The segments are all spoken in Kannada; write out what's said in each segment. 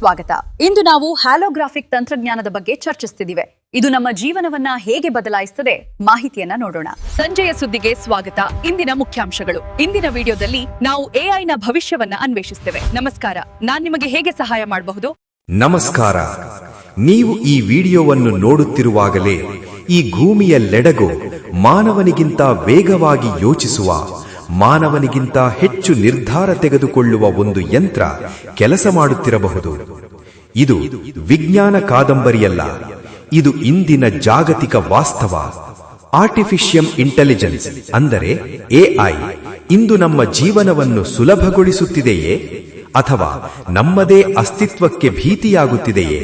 ಸ್ವಾಗತ. ಇಂದು ನಾವು ಹಾಲೋಗ್ರಾಫಿಕ್ ತಂತ್ರಜ್ಞಾನದ ಬಗ್ಗೆ ಚರ್ಚಿಸುತ್ತಿದ್ದೇವೆ. ಇದು ನಮ್ಮ ಜೀವನವನ್ನ ಹೇಗೆ ಬದಲಾಯಿಸುತ್ತದೆ ಮಾಹಿತಿಯನ್ನ ನೋಡೋಣ. ಸಂಜೆಯ ಸುದ್ದಿಗೆ ಸ್ವಾಗತ. ಇಂದಿನ ಮುಖ್ಯಾಂಶಗಳು. ಇಂದಿನ ವಿಡಿಯೋದಲ್ಲಿ ನಾವು AI ನ ಭವಿಷ್ಯವನ್ನ ಅನ್ವೇಷಿಸುತ್ತೇವೆ. ನಮಸ್ಕಾರ, ನಾನು ನಿಮಗೆ ಹೇಗೆ ಸಹಾಯ ಮಾಡಬಹುದು? ನಮಸ್ಕಾರ. ನೀವು ಈ ವಿಡಿಯೋವನ್ನು ನೋಡುತ್ತಿರುವಾಗಲೇ ಈ ಭೂಮಿಯಲ್ಲೆಡೆಗೂ ಮಾನವನಿಗಿಂತ ವೇಗವಾಗಿ ಯೋಚಿಸುವ, ಮಾನವನಿಗಿಂತ ಹೆಚ್ಚು ನಿರ್ಧಾರ ತೆಗೆದುಕೊಳ್ಳುವ ಒಂದು ಯಂತ್ರ ಕೆಲಸ ಮಾಡುತ್ತಿರಬಹುದು. ಇದು ವಿಜ್ಞಾನ ಕಾದಂಬರಿಯಲ್ಲ, ಇದು ಇಂದಿನ ಜಾಗತಿಕ ವಾಸ್ತವ. ಆರ್ಟಿಫಿಷಿಯಲ್ ಇಂಟೆಲಿಜೆನ್ಸ್ ಅಂದರೆ AI ಇಂದು ನಮ್ಮ ಜೀವನವನ್ನು ಸುಲಭಗೊಳಿಸುತ್ತಿದೆಯೇ ಅಥವಾ ನಮ್ಮದೇ ಅಸ್ತಿತ್ವಕ್ಕೆ ಭೀತಿಯಾಗುತ್ತಿದೆಯೇ?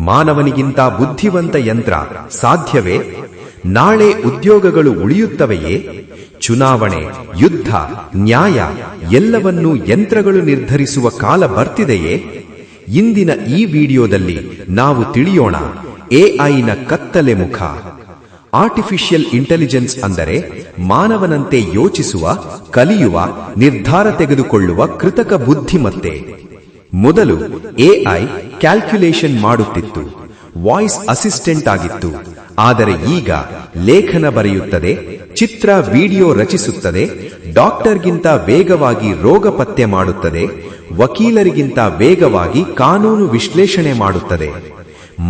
ಮಾನವನಿಗಿಂತ ಬುದ್ಧಿವಂತ ಯಂತ್ರ ಸಾಧ್ಯವೇ? ನಾಳೆ ಉದ್ಯೋಗಗಳು ಉಳಿಯುತ್ತವೆಯೇ? ಚುನಾವಣೆ, ಯುದ್ಧ, ನ್ಯಾಯ ಎಲ್ಲವನ್ನೂ ಯಂತ್ರಗಳು ನಿರ್ಧರಿಸುವ ಕಾಲ ಬರ್ತಿದೆಯೇ? ಇಂದಿನ ಈ ವಿಡಿಯೋದಲ್ಲಿ ನಾವು ತಿಳಿಯೋಣ AIನ ಕತ್ತಲೆ ಮುಖ. ಆರ್ಟಿಫಿಷಿಯಲ್ ಇಂಟೆಲಿಜೆನ್ಸ್ ಅಂದರೆ ಮಾನವನಂತೆ ಯೋಚಿಸುವ, ಕಲಿಯುವ, ನಿರ್ಧಾರ ತೆಗೆದುಕೊಳ್ಳುವ ಕೃತಕ ಬುದ್ಧಿಮತ್ತೆ. ಮೊದಲು AI ಕ್ಯಾಲ್ಕ್ಯುಲೇಷನ್ ಮಾಡುತ್ತಿತ್ತು, ವಾಯ್ಸ್ ಅಸಿಸ್ಟೆಂಟ್ ಆಗಿತ್ತು. ಆದರೆ ಈಗ ಲೇಖನ ಬರೆಯುತ್ತದೆ, ಚಿತ್ರ, ವಿಡಿಯೋ ರಚಿಸುತ್ತದೆ, ಡಾಕ್ಟರ್ಗಿಂತ ವೇಗವಾಗಿ ರೋಗ ಪತ್ತೆ ಮಾಡುತ್ತದೆ, ವಕೀಲರಿಗಿಂತ ವೇಗವಾಗಿ ಕಾನೂನು ವಿಶ್ಲೇಷಣೆ ಮಾಡುತ್ತದೆ.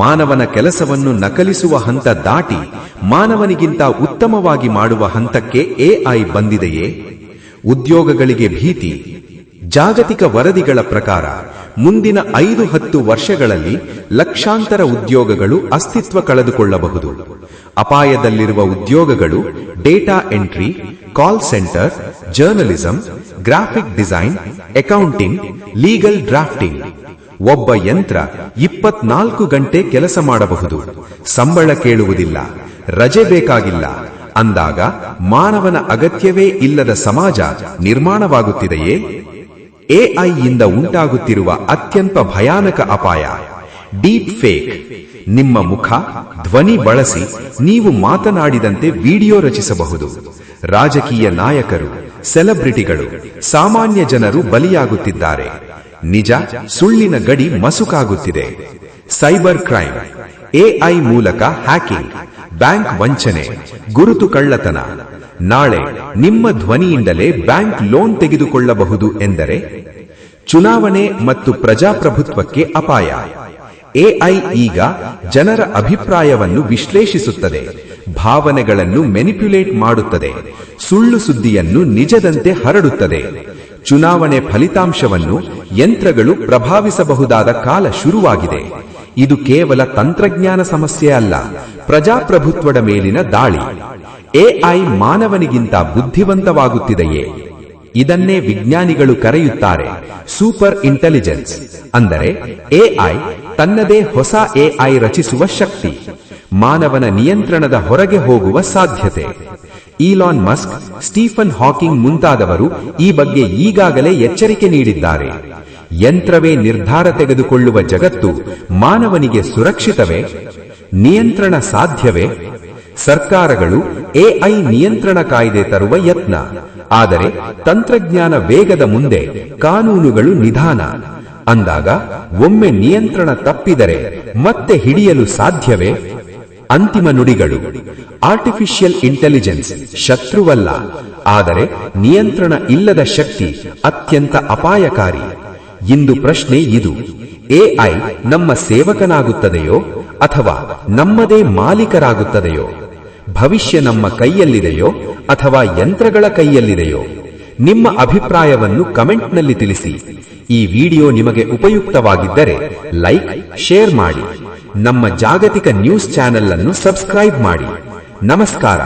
ಮಾನವನ ಕೆಲಸವನ್ನು ನಕಲಿಸುವ ಹಂತ ದಾಟಿ ಮಾನವನಿಗಿಂತ ಉತ್ತಮವಾಗಿ ಮಾಡುವ ಹಂತಕ್ಕೆ AI ಬಂದಿದೆಯೇ? ಉದ್ಯೋಗಗಳಿಗೆ ಭೀತಿ. ಜಾಗತಿಕ ವರದಿಗಳ ಪ್ರಕಾರ ಮುಂದಿನ 5-10 ವರ್ಷಗಳಲ್ಲಿ ಲಕ್ಷಾಂತರ ಉದ್ಯೋಗಗಳು ಅಸ್ತಿತ್ವ ಕಳೆದುಕೊಳ್ಳಬಹುದು. ಅಪಾಯದಲ್ಲಿರುವ ಉದ್ಯೋಗಗಳು data entry, call centre, journalism, graphic design, accounting, legal drafting. ಒಬ್ಬ ಯಂತ್ರ 24 ಗಂಟೆ ಕೆಲಸ ಮಾಡಬಹುದು, ಸಂಬಳ ಕೇಳುವುದಿಲ್ಲ, ರಜೆ ಬೇಕಾಗಿಲ್ಲ ಅಂದಾಗ ಮಾನವನ ಅಗತ್ಯವೇ ಇಲ್ಲದ ಸಮಾಜ ನಿರ್ಮಾಣವಾಗುತ್ತಿದೆಯೇ? AI ಯಿಂದ ಉಂಟಾಗುತ್ತಿರುವ ಅತ್ಯಂತ ಭಯಾನಕ ಅಪಾಯ ಡೀಪ್ ಫೇಕ್. ನಿಮ್ಮ ಮುಖ, ಧ್ವನಿ ಬಳಸಿ ನೀವು ಮಾತನಾಡಿದಂತೆ ವಿಡಿಯೋ ರಚಿಸಬಹುದು. ರಾಜಕೀಯ ನಾಯಕರು, ಸೆಲೆಬ್ರಿಟಿಗಳು, ಸಾಮಾನ್ಯ ಜನರು ಬಲಿಯಾಗುತ್ತಿದ್ದಾರೆ. ನಿಜ ಸುಳ್ಳಿನ ಗಡಿ ಮಸುಕಾಗುತ್ತಿದೆ. ಸೈಬರ್ ಕ್ರೈಮ್, AI ಮೂಲಕ ಹ್ಯಾಕಿಂಗ್, ಬ್ಯಾಂಕ್ ವಂಚನೆ, ಗುರುತು ಕಳ್ಳತನ. ನಾಳೆ ನಿಮ್ಮ ಧ್ವನಿಯಿಂದಲೇ ಬ್ಯಾಂಕ್ ಲೋನ್ ತೆಗೆದುಕೊಳ್ಳಬಹುದು ಎಂದರೆ? ಚುನಾವಣೆ ಮತ್ತು ಪ್ರಜಾಪ್ರಭುತ್ವಕ್ಕೆ ಅಪಾಯ. AI ಈಗ ಜನರ ಅಭಿಪ್ರಾಯವನ್ನು ವಿಶ್ಲೇಷಿಸುತ್ತದೆ, ಭಾವನೆಗಳನ್ನು ಮೆನಿಪ್ಯುಲೇಟ್ ಮಾಡುತ್ತದೆ, ಸುಳ್ಳು ಸುದ್ದಿಯನ್ನು ನಿಜದಂತೆ ಹರಡುತ್ತದೆ. ಚುನಾವಣೆ ಫಲಿತಾಂಶವನ್ನು ಯಂತ್ರಗಳು ಪ್ರಭಾವಿಸಬಹುದಾದ ಕಾಲ ಶುರುವಾಗಿದೆ. ಇದು ಕೇವಲ ತಂತ್ರಜ್ಞಾನ ಸಮಸ್ಯೆ ಅಲ್ಲ, ಪ್ರಜಾಪ್ರಭುತ್ವದ ಮೇಲಿನ ದಾಳಿ. AI ಮಾನವನಿಗಿಂತ ಬುದ್ಧಿವಂತವಾಗುತ್ತಿದೆಯೇ? ಇದನ್ನೇ ವಿಜ್ಞಾನಿಗಳು ಕರೆಯುತ್ತಾರೆ ಸೂಪರ್ ಇಂಟೆಲಿಜೆನ್ಸ್. ಅಂದರೆ AI ತನ್ನದೇ ಹೊಸ AI ರಚಿಸುವ ಶಕ್ತಿ, ಮಾನವನ ನಿಯಂತ್ರಣದ ಹೊರಗೆ ಹೋಗುವ ಸಾಧ್ಯತೆ. ಈಲಾನ್ ಮಸ್ಕ್, ಸ್ಟೀಫನ್ ಹಾಕಿಂಗ್ ಮುಂತಾದವರು ಈ ಬಗ್ಗೆ ಈಗಾಗಲೇ ಎಚ್ಚರಿಕೆ ನೀಡಿದ್ದಾರೆ. ಯಂತ್ರವೇ ನಿರ್ಧಾರ ತೆಗೆದುಕೊಳ್ಳುವ ಜಗತ್ತು ಮಾನವನಿಗೆ ಸುರಕ್ಷಿತವೇ? ನಿಯಂತ್ರಣ ಸಾಧ್ಯವೇ? ಸರ್ಕಾರಗಳು AI ನಿಯಂತ್ರಣ ಕಾಯ್ದೆ ತರುವ ಯತ್ನ. ಆದರೆ ತಂತ್ರಜ್ಞಾನ ವೇಗದ ಮುಂದೆ ಕಾನೂನುಗಳು ನಿಧಾನ. ಅಂದಾಗ ಒಮ್ಮೆ ನಿಯಂತ್ರಣ ತಪ್ಪಿದರೆ ಮತ್ತೆ ಹಿಡಿಯಲು ಸಾಧ್ಯವೇ? ಅಂತಿಮ ನುಡಿಗಳು. ಆರ್ಟಿಫಿಷಿಯಲ್ ಇಂಟೆಲಿಜೆನ್ಸ್ ಶತ್ರುವಲ್ಲ, ಆದರೆ ನಿಯಂತ್ರಣ ಇಲ್ಲದ ಶಕ್ತಿ ಅತ್ಯಂತ ಅಪಾಯಕಾರಿ. ಇಂದು ಪ್ರಶ್ನೆ ಇದು: AI ನಮ್ಮ ಸೇವಕನಾಗುತ್ತದೆಯೋ ಅಥವಾ ನಮ್ಮದೇ ಮಾಲೀಕರಾಗುತ್ತದೆಯೋ? ಭವಿಷ್ಯ ನಮ್ಮ ಕೈಯಲ್ಲಿದೆಯೋ ಅಥವಾ ಯಂತ್ರಗಳ ಕೈಯಲ್ಲಿದೆಯೋ? ನಿಮ್ಮ ಅಭಿಪ್ರಾಯವನ್ನು ಕಮೆಂಟ್ನಲ್ಲಿ ತಿಳಿಸಿ. ಈ ವಿಡಿಯೋ ನಿಮಗೆ ಉಪಯುಕ್ತವಾಗಿದ್ದರೆ ಲೈಕ್, ಶೇರ್ ಮಾಡಿ. ನಮ್ಮ ಜಾಗತಿಕ ನ್ಯೂಸ್ ಚಾನೆಲ್ ಅನ್ನು ಸಬ್ಸ್ಕ್ರೈಬ್ ಮಾಡಿ. ನಮಸ್ಕಾರ.